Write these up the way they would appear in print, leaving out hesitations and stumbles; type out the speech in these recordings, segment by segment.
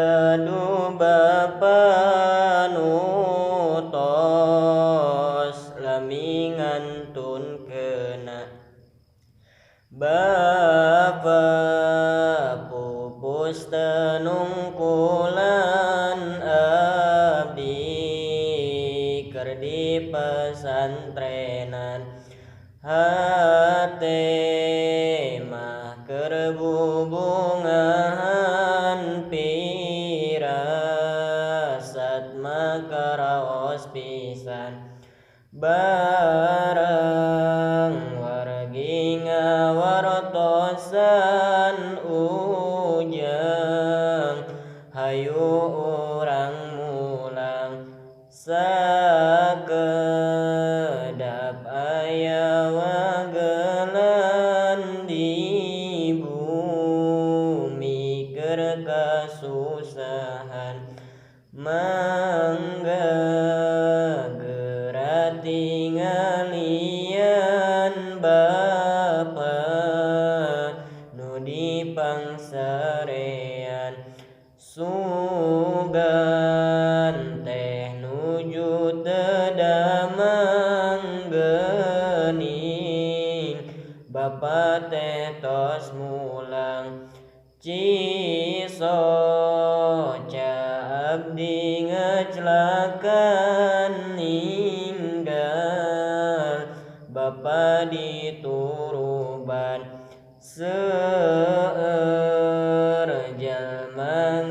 gadu bapa nu tos lami ngantun kena bapa pupus tenungkulan abdi keur di pesantrenan hate mah keur bubungan pirasat mah karaos pisan bareng wargi ngawartosan ujang hayu urang mulang sakedap aya wagelan di bumi keur kasusahan mangga geura tinggalian bapa nu dipangsarean sugan teh nuju teu damang geuning bapa teh tos mulang ciso ca abdi ngeclakan ninggal bapa dituruban seueur jalma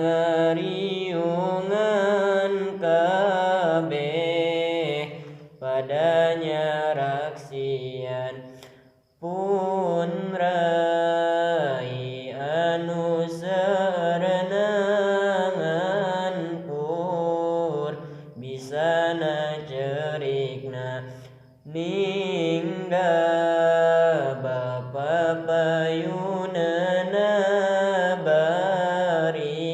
ngariungan kabeh pada nyaraksian pun rai anu serenangan pur bisana cerikna ninggal bapa payunana bari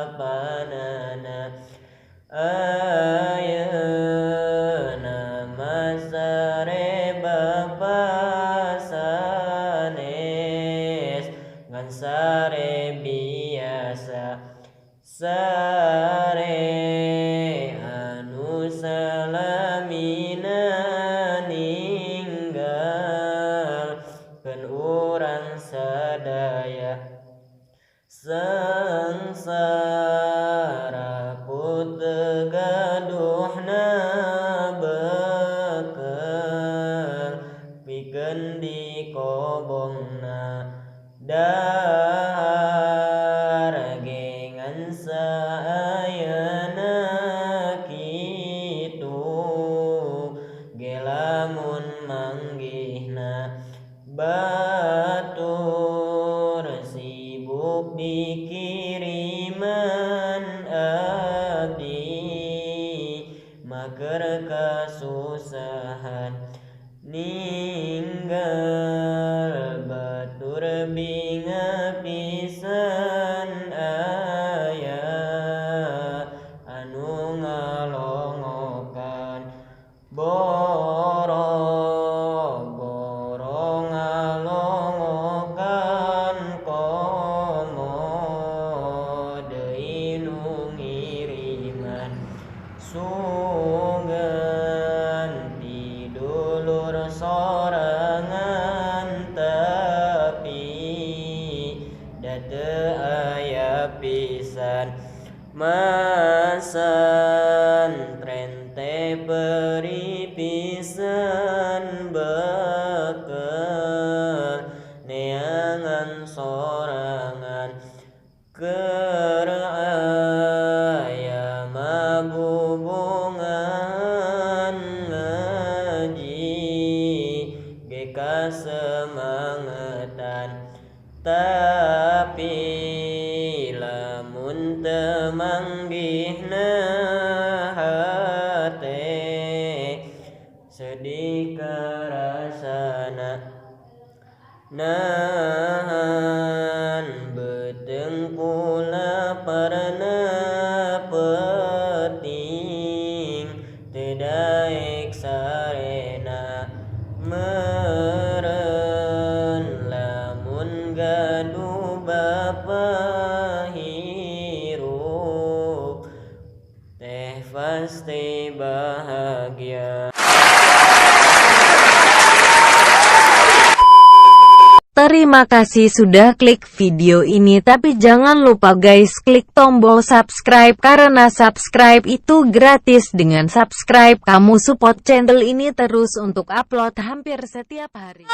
diusapanana ayeuna mah sare bapa sanes ngan sare biasa sare anu salamina ninggal keun urang sadaya sangsara puteu gaduhna bekel pikeun di kobongna dahar ge ngan saayana kitu ge lamun manggihna batur sibuk dikiriman abdi mah keur kasusahan ninggal batur binga pisan aya anu ngalongokan boro-boro ngalongokan komo deui nu ngiriman sugan ti dulur sorangan tapi da teu aya pisan masantren teh beri pisan bekel neangan sorangan keur aya mabubungan ngaji ge kasemangetan tapi lamun teu manggihna hate sedih karasana nahan beuteung kula parna penting teu daek sarena meureun lamun gaduh bapa hirup teh pasti bahagia. Terima kasih sudah klik video ini, tapi jangan lupa guys klik tombol subscribe karena subscribe itu gratis. Dengan subscribe kamu support channel ini terus untuk upload hampir setiap hari.